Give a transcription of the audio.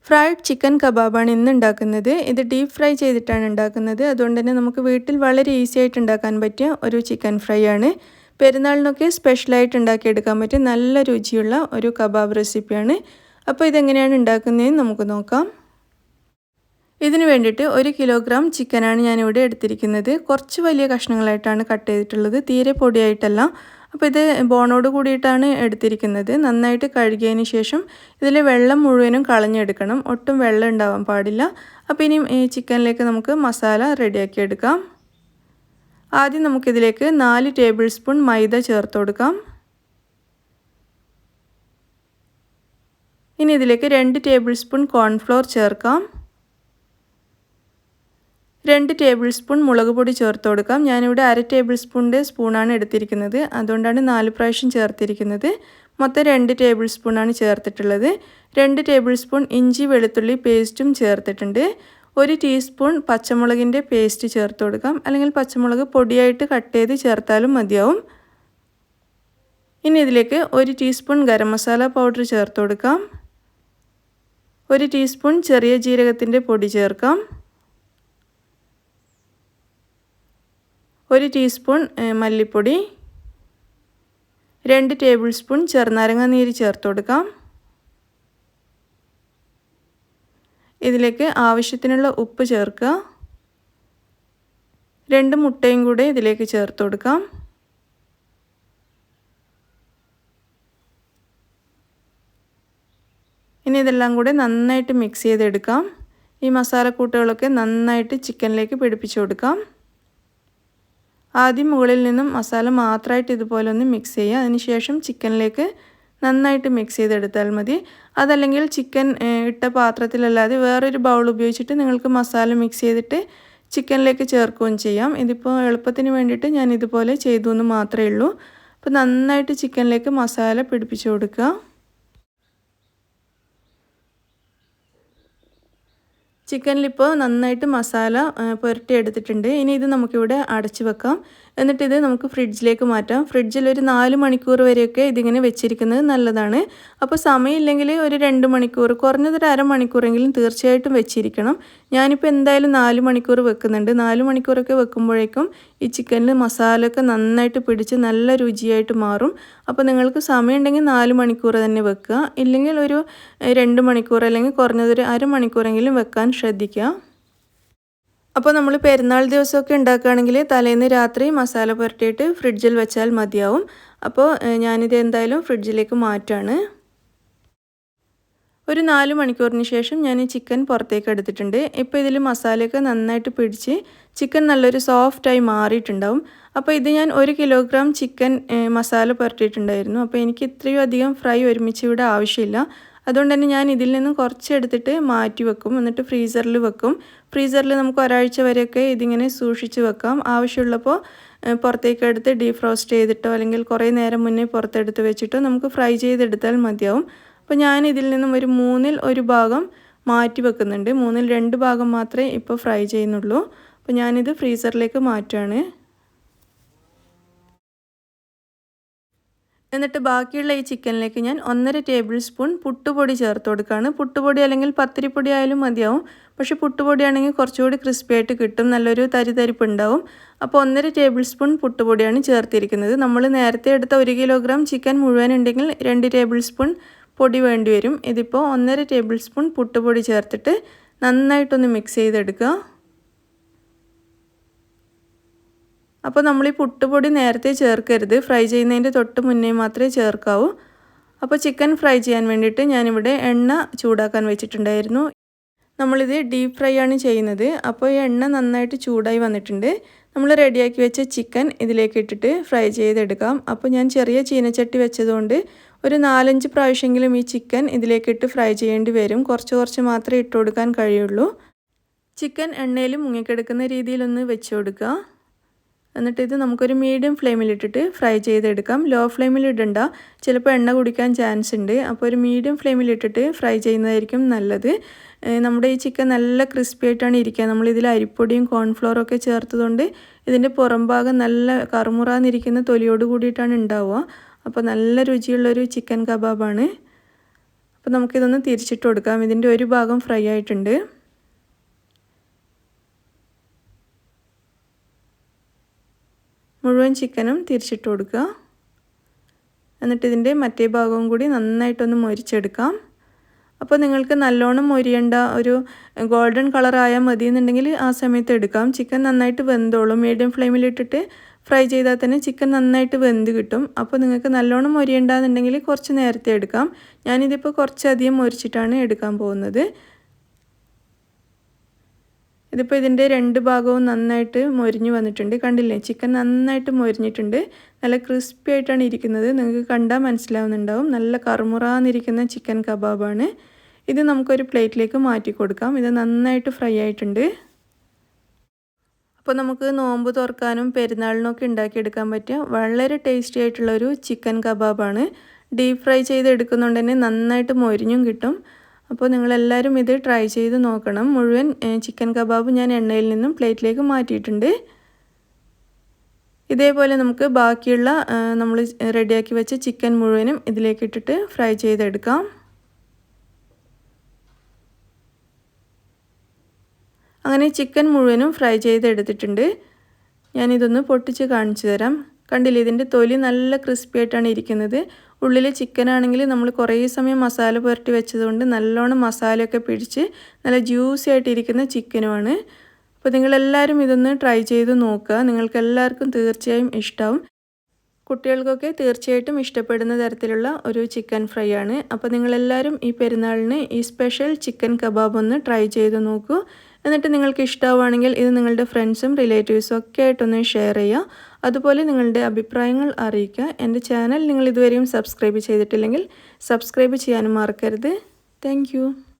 Fried chicken കബാബാണ് ഇന്ന് ഉണ്ടാക്കുന്നത്. ഇത് ഡീപ്പ് ഫ്രൈ ചെയ്തിട്ടാണ് ഉണ്ടാക്കുന്നത്. അതുകൊണ്ട് തന്നെ നമുക്ക് വീട്ടിൽ വളരെ ഈസി ആയിട്ട് ഉണ്ടാക്കാൻ പറ്റിയ ഒരു ചിക്കൻ ഫ്രൈ ആണ്. പെരുന്നാളിനൊക്കെ സ്പെഷ്യലായിട്ട് ഉണ്ടാക്കിയെടുക്കാൻ പറ്റിയ നല്ല രുചിയുള്ള ഒരു കബാബ് റെസിപ്പിയാണ്. അപ്പോൾ ഇതെങ്ങനെയാണ് ഉണ്ടാക്കുന്നതെന്ന് നമുക്ക് നോക്കാം. ഇതിന് വേണ്ടിയിട്ട് 1 കിലോഗ്രാം ചിക്കനാണ് ഞാനിവിടെ എടുത്തിരിക്കുന്നത്. കുറച്ച് വലിയ കഷ്ണങ്ങളായിട്ടാണ് കട്ട് ചെയ്തിട്ടുള്ളത്, തീരെ പൊടിയായിട്ടല്ല. അപ്പോൾ ഇത് ബോണോട് കൂടിയിട്ടാണ് എടുത്തിരിക്കുന്നത്. നന്നായിട്ട് കഴുകിയതിന് ശേഷം ഇതിലെ വെള്ളം മുഴുവനും കളഞ്ഞെടുക്കണം, ഒട്ടും വെള്ളം ഉണ്ടാവാൻ പാടില്ല. അപ്പോൾ ഇനി ഈ ചിക്കനിലേക്ക് നമുക്ക് മസാല റെഡിയാക്കി എടുക്കാം. ആദ്യം നമുക്കിതിലേക്ക് 4 ടേബിൾ സ്പൂൺ മൈദ ചേർത്ത് കൊടുക്കാം. ഇനി ഇതിലേക്ക് 2 ടേബിൾ സ്പൂൺ കോൺഫ്ലോർ ചേർക്കാം. 2 ടേബിൾ സ്പൂൺ മുളക് പൊടി ചേർത്ത് കൊടുക്കാം. ഞാനിവിടെ 1/2 ടേബിൾ സ്പൂണിൻ്റെ സ്പൂണാണ് എടുത്തിരിക്കുന്നത്, അതുകൊണ്ടാണ് 4 പ്രാവശ്യം ചേർത്തിരിക്കുന്നത്. മൊത്തം 2 ടേബിൾ സ്പൂണാണ് ചേർത്തിട്ടുള്ളത്. 2 ടേബിൾ സ്പൂൺ ഇഞ്ചി വെളുത്തുള്ളി പേസ്റ്റും ചേർത്തിട്ടുണ്ട്. 1 ടീസ്പൂൺ പച്ചമുളകിൻ്റെ പേസ്റ്റ് ചേർത്ത് കൊടുക്കാം, അല്ലെങ്കിൽ പച്ചമുളക് പൊടിയായിട്ട് കട്ട് ചെയ്ത് ചേർത്താലും മതിയാവും. ഇനി ഇതിലേക്ക് 1 ടീസ്പൂൺ ഗരം മസാല പൗഡർ ചേർത്ത് കൊടുക്കാം. 1 ടീസ്പൂൺ ചെറിയ ജീരകത്തിൻ്റെ പൊടി ചേർക്കാം. 1 ടീസ്പൂൺ മല്ലിപ്പൊടി, 2 ടേബിൾ സ്പൂൺ ചെറുനാരങ്ങ നീര് ചേർത്ത് കൊടുക്കാം. ഇതിലേക്ക് ആവശ്യത്തിനുള്ള ഉപ്പ് ചേർക്കുക. 2 മുട്ടയും കൂടെ ഇതിലേക്ക് ചേർത്ത് കൊടുക്കാം. ഇനി ഇതെല്ലാം കൂടെ നന്നായിട്ട് മിക്സ് ചെയ്തെടുക്കാം. ഈ മസാലക്കൂട്ടുകളൊക്കെ നന്നായിട്ട് ചിക്കനിലേക്ക് പിടിപ്പിച്ചു കൊടുക്കാം. ആദ്യം മുകളിൽ നിന്നും മസാല മാത്രമായിട്ട് ഇതുപോലെ ഒന്ന് മിക്സ് ചെയ്യുക. അതിനുശേഷം ചിക്കനിലേക്ക് നന്നായിട്ട് മിക്സ് ചെയ്തെടുത്താൽ മതി. അതല്ലെങ്കിൽ ചിക്കൻ ഇട്ട പാത്രത്തിലല്ലാതെ വേറൊരു ബൗൾ ഉപയോഗിച്ചിട്ട് നിങ്ങൾക്ക് മസാല മിക്സ് ചെയ്തിട്ട് ചിക്കനിലേക്ക് ചേർക്കുകയും ചെയ്യാം. ഇതിപ്പോൾ എളുപ്പത്തിന് വേണ്ടിയിട്ട് ഞാൻ ഇതുപോലെ ചെയ്തു എന്ന് മാത്രമേ ഉള്ളൂ. അപ്പോൾ നന്നായിട്ട് ചിക്കനിലേക്ക് മസാല പിടിപ്പിച്ചു കൊടുക്കുക. ചിക്കനിലിപ്പോൾ നന്നായിട്ട് മസാല പുരട്ടി എടുത്തിട്ടുണ്ട്. ഇനി ഇത് നമുക്കിവിടെ അടച്ച് വെക്കാം. എന്നിട്ടിത് നമുക്ക് ഫ്രിഡ്ജിലേക്ക് മാറ്റാം. ഫ്രിഡ്ജിൽ ഒരു 4 മണിക്കൂർ വരെയൊക്കെ ഇതിങ്ങനെ വെച്ചിരിക്കുന്നത് നല്ലതാണ്. അപ്പോൾ സമയമില്ലെങ്കിൽ ഒരു 2 മണിക്കൂർ, കുറഞ്ഞതൊരു അരമണിക്കൂറെങ്കിലും തീർച്ചയായിട്ടും വെച്ചിരിക്കണം. ഞാനിപ്പോൾ എന്തായാലും 4 മണിക്കൂർ വെക്കുന്നുണ്ട്. 4 മണിക്കൂറൊക്കെ വെക്കുമ്പോഴേക്കും ഈ ചിക്കനിൽ മസാലയൊക്കെ നന്നായിട്ട് പിടിച്ച് നല്ല രുചിയായിട്ട് മാറും. അപ്പോൾ നിങ്ങൾക്ക് സമയമുണ്ടെങ്കിൽ 4 മണിക്കൂർ തന്നെ വെക്കുക. ഇല്ലെങ്കിൽ ഒരു 2 മണിക്കൂർ അല്ലെങ്കിൽ കുറഞ്ഞതൊരു അരമണിക്കൂറെങ്കിലും വെക്കാൻ ശ്രദ്ധിക്കുക. അപ്പോൾ നമ്മൾ പെരുന്നാൾ ദിവസമൊക്കെ ഉണ്ടാക്കുകയാണെങ്കിൽ തലേന്ന് രാത്രി മസാല പുരട്ടിയിട്ട് ഫ്രിഡ്ജിൽ വെച്ചാൽ മതിയാവും. അപ്പോൾ ഞാനിത് എന്തായാലും ഫ്രിഡ്ജിലേക്ക് മാറ്റാണ്. ഒരു 4 മണിക്കൂറിന് ശേഷം ഞാൻ ഈ ചിക്കൻ പുറത്തേക്ക് എടുത്തിട്ടുണ്ട്. ഇപ്പോൾ ഇതിൽ മസാലയൊക്കെ നന്നായിട്ട് പിടിച്ച് ചിക്കൻ നല്ലൊരു സോഫ്റ്റായി മാറിയിട്ടുണ്ടാവും. അപ്പോൾ ഇത് ഞാൻ 1 കിലോഗ്രാം ചിക്കൻ മസാല പുരട്ടിയിട്ടുണ്ടായിരുന്നു. അപ്പോൾ എനിക്ക് ഇത്രയും അധികം ഫ്രൈ ഒരുമിച്ച് ഇവിടെ ആവശ്യമില്ല. അതുകൊണ്ട് തന്നെ ഞാൻ ഇതിൽ നിന്ന് കുറച്ച് എടുത്തിട്ട് മാറ്റി വെക്കും, എന്നിട്ട് ഫ്രീസറിൽ വെക്കും. ഫ്രീസറിൽ നമുക്ക് ഒരാഴ്ച വരെയൊക്കെ ഇതിങ്ങനെ സൂക്ഷിച്ച് വെക്കാം. ആവശ്യമുള്ളപ്പോൾ പുറത്തേക്ക് എടുത്ത് ഡീഫ്രോസ്റ്റ് ചെയ്തിട്ടോ അല്ലെങ്കിൽ കുറേ നേരം മുന്നേ പുറത്തെടുത്ത് വെച്ചിട്ടോ നമുക്ക് ഫ്രൈ ചെയ്തെടുത്താൽ മതിയാവും. അപ്പോൾ ഞാൻ ഇതിൽ നിന്നും ഒരു 3-ൽ 1 ഭാഗം മാറ്റി വെക്കുന്നുണ്ട്. 3-ൽ 2 ഭാഗം മാത്രമേ ഇപ്പോൾ ഫ്രൈ ചെയ്യുന്നുള്ളൂ. അപ്പോൾ ഞാനിത് ഫ്രീസറിലേക്ക് മാറ്റുകയാണ്. എന്നിട്ട് ബാക്കിയുള്ള ഈ ചിക്കനിലേക്ക് ഞാൻ 1.5 ടേബിൾ സ്പൂൺ പുട്ടുപൊടി ചേർത്ത് കൊടുക്കുകയാണ്. പുട്ടുപൊടി അല്ലെങ്കിൽ പത്തിരിപ്പൊടി ആയാലും മതിയാവും. പക്ഷേ പുട്ടുപൊടിയാണെങ്കിൽ കുറച്ചുകൂടി ക്രിസ്പി ആയിട്ട് കിട്ടും, നല്ലൊരു തരിതരിപ്പ് ഉണ്ടാവും. അപ്പോൾ 1.5 ടേബിൾ സ്പൂൺ പുട്ടുപൊടിയാണ് ചേർത്തിരിക്കുന്നത്. നമ്മൾ നേരത്തെ എടുത്ത 1 കിലോഗ്രാം ചിക്കൻ മുഴുവൻ ഉണ്ടെങ്കിൽ 2 ടേബിൾ സ്പൂൺ പൊടി വേണ്ടി വരും. ഇതിപ്പോൾ 1.5 ടേബിൾ സ്പൂൺ പുട്ടുപൊടി ചേർത്തിട്ട് നന്നായിട്ടൊന്ന് മിക്സ് ചെയ്തെടുക്കുക. അപ്പോൾ നമ്മൾ ഈ പുട്ടുപൊടി നേരത്തെ ചേർക്കരുത്, ഫ്രൈ ചെയ്യുന്നതിൻ്റെ തൊട്ട് മുന്നേ മാത്രമേ ചേർക്കാവൂ. അപ്പോൾ ചിക്കൻ ഫ്രൈ ചെയ്യാൻ വേണ്ടിയിട്ട് ഞാനിവിടെ എണ്ണ ചൂടാക്കാൻ വെച്ചിട്ടുണ്ടായിരുന്നു. നമ്മളിത് ഡീപ്പ് ഫ്രൈ ആണ് ചെയ്യുന്നത്. അപ്പോൾ ഈ എണ്ണ നന്നായിട്ട് ചൂടായി വന്നിട്ടുണ്ട്. നമ്മൾ റെഡിയാക്കി വെച്ച ചിക്കൻ ഇതിലേക്ക് ഇട്ടിട്ട് ഫ്രൈ ചെയ്തെടുക്കാം. അപ്പോൾ ഞാൻ ചെറിയ ചീനച്ചട്ടി വെച്ചതുകൊണ്ട് ഒരു 4-5 പ്രാവശ്യമെങ്കിലും ഈ ചിക്കൻ ഇതിലേക്കിട്ട് ഫ്രൈ ചെയ്യേണ്ടി വരും. കുറച്ച് മാത്രമേ ഇട്ട് കൊടുക്കാൻ കഴിയുള്ളൂ. ചിക്കൻ എണ്ണയിൽ മുങ്ങിക്കിടക്കുന്ന രീതിയിലൊന്ന് വെച്ച് കൊടുക്കുക. എന്നിട്ട് ഇത് നമുക്കൊരു മീഡിയം ഫ്ലെയിമിലിട്ടിട്ട് ഫ്രൈ ചെയ്തെടുക്കാം. ലോ ഫ്ലെയിമിൽ ഇടണ്ട, ചിലപ്പോൾ എണ്ണ കുടിക്കാൻ ചാൻസ് ഉണ്ട്. അപ്പോൾ ഒരു മീഡിയം ഫ്ലെയിമിലിട്ടിട്ട് ഫ്രൈ ചെയ്യുന്നതായിരിക്കും നല്ലത്. നമ്മുടെ ഈ ചിക്കൻ നല്ല ക്രിസ്പി ആയിട്ടാണ് ഇരിക്കുക. നമ്മളിതിൽ അരിപ്പൊടിയും കോൺഫ്ലോറും ഒക്കെ ചേർത്തതുകൊണ്ട് ഇതിൻ്റെ പുറം ഭാഗം നല്ല കറുമുറാന്നിരിക്കുന്ന തൊലിയോട് കൂടിയിട്ടാണ് ഉണ്ടാവുക. അപ്പോൾ നല്ല രുചിയുള്ളൊരു ചിക്കൻ കബാബാണ്. അപ്പോൾ നമുക്കിതൊന്ന് തിരിച്ചിട്ട് കൊടുക്കാം. ഇതിൻ്റെ ഒരു ഭാഗം ഫ്രൈ ആയിട്ടുണ്ട്. മുഴുവൻ ചിക്കനും തിരിച്ചിട്ട് കൊടുക്കുക. എന്നിട്ട് ഇതിൻ്റെ മറ്റേ ഭാഗവും കൂടി നന്നായിട്ടൊന്ന് മൊരിച്ചെടുക്കാം. അപ്പോൾ നിങ്ങൾക്ക് നല്ലോണം മൊരിയേണ്ട ഒരു ഗോൾഡൻ കളർ ആയാൽ മതി എന്നുണ്ടെങ്കിൽ ആ സമയത്ത് എടുക്കാം. ചിക്കൻ നന്നായിട്ട് വെന്തോളും. മീഡിയം ഫ്ലെയിമിലിട്ടിട്ട് ഫ്രൈ ചെയ്താൽ തന്നെ ചിക്കൻ നന്നായിട്ട് വെന്ത് കിട്ടും. അപ്പോൾ നിങ്ങൾക്ക് നല്ലോണം മൊരിയേണ്ടെന്നുണ്ടെങ്കിൽ കുറച്ച് നേരത്തെ എടുക്കാം. ഞാനിതിപ്പോൾ കുറച്ചധികം മൊരിച്ചിട്ടാണ് എടുക്കാൻ പോകുന്നത്. ഇതിപ്പോൾ ഇതിൻ്റെ രണ്ട് ഭാഗവും നന്നായിട്ട് മൊരിഞ്ഞ് വന്നിട്ടുണ്ട്. കണ്ടില്ലേ, ചിക്കൻ നന്നായിട്ട് മൊരിഞ്ഞിട്ടുണ്ട്. നല്ല ക്രിസ്പി ആയിട്ടാണ് ഇരിക്കുന്നത്. നിങ്ങൾക്ക് കണ്ടാൽ മനസ്സിലാവുന്നുണ്ടാവും. നല്ല കറുമുറാന്നിരിക്കുന്ന ചിക്കൻ കബാബാണ്. ഇത് നമുക്കൊരു പ്ലേറ്റിലേക്ക് മാറ്റി കൊടുക്കാം. ഇത് നന്നായിട്ട് ഫ്രൈ ആയിട്ടുണ്ട്. അപ്പോൾ നമുക്ക് നോമ്പ് തുറക്കാനും പെരുന്നാളിനൊക്കെ ഉണ്ടാക്കിയെടുക്കാൻ പറ്റിയ വളരെ ടേസ്റ്റി ആയിട്ടുള്ളൊരു ചിക്കൻ കബാബാണ്. ഡീപ്പ് ഫ്രൈ ചെയ്തെടുക്കുന്നതുകൊണ്ട് തന്നെ നന്നായിട്ട് മൊരിഞ്ഞും കിട്ടും. അപ്പോൾ നിങ്ങളെല്ലാവരും ഇത് ട്രൈ ചെയ്ത് നോക്കണം. മുഴുവൻ ചിക്കൻ കബാബ് ഞാൻ എണ്ണയിൽ നിന്നും പ്ലേറ്റിലേക്ക് മാറ്റിയിട്ടുണ്ട്. ഇതേപോലെ നമുക്ക് ബാക്കിയുള്ള നമ്മൾ റെഡിയാക്കി വെച്ച ചിക്കൻ മുഴുവനും ഇതിലേക്ക് ഇട്ടിട്ട് ഫ്രൈ ചെയ്തെടുക്കാം. അങ്ങനെ ചിക്കൻ മുഴുവനും ഫ്രൈ ചെയ്തെടുത്തിട്ടുണ്ട്. ഞാനിതൊന്ന് പൊട്ടിച്ച് കാണിച്ചു തരാം. കണ്ടില്ലേ, ഇതിൻ്റെ തൊലി നല്ല ക്രിസ്പി ആയിട്ടാണ് ഇരിക്കുന്നത്. ഉള്ളിൽ ചിക്കൻ ആണെങ്കിൽ നമ്മൾ കുറേ സമയം മസാല പുരട്ടി വെച്ചതുകൊണ്ട് നല്ലോണം മസാലയൊക്കെ പിടിച്ച് നല്ല ജ്യൂസി ആയിട്ടിരിക്കുന്ന ചിക്കനുമാണ്. അപ്പോൾ നിങ്ങളെല്ലാവരും ഇതൊന്ന് ട്രൈ ചെയ്ത് നോക്കുക. നിങ്ങൾക്ക് എല്ലാവർക്കും തീർച്ചയായും ഇഷ്ടമാവും. കുട്ടികൾക്കൊക്കെ തീർച്ചയായിട്ടും ഇഷ്ടപ്പെടുന്ന തരത്തിലുള്ള ഒരു ചിക്കൻ ഫ്രൈ ആണ്. അപ്പോൾ നിങ്ങളെല്ലാവരും ഈ പെരുന്നാളിന് ഈ സ്പെഷ്യൽ ചിക്കൻ കബാബ് ഒന്ന് ട്രൈ ചെയ്ത് നോക്കൂ. എന്നിട്ട് നിങ്ങൾക്ക് ഇഷ്ടമാവുകയാണെങ്കിൽ ഇത് നിങ്ങളുടെ ഫ്രണ്ട്സും റിലേറ്റീവ്സും ഒക്കെ ആയിട്ടൊന്ന് ഷെയർ ചെയ്യുക. അതുപോലെ നിങ്ങളുടെ അഭിപ്രായങ്ങൾ അറിയിക്കുക. എൻ്റെ ചാനൽ നിങ്ങൾ ഇതുവരെയും സബ്സ്ക്രൈബ് ചെയ്തിട്ടില്ലെങ്കിൽ സബ്സ്ക്രൈബ് ചെയ്യാനും മറക്കരുത്. താങ്ക്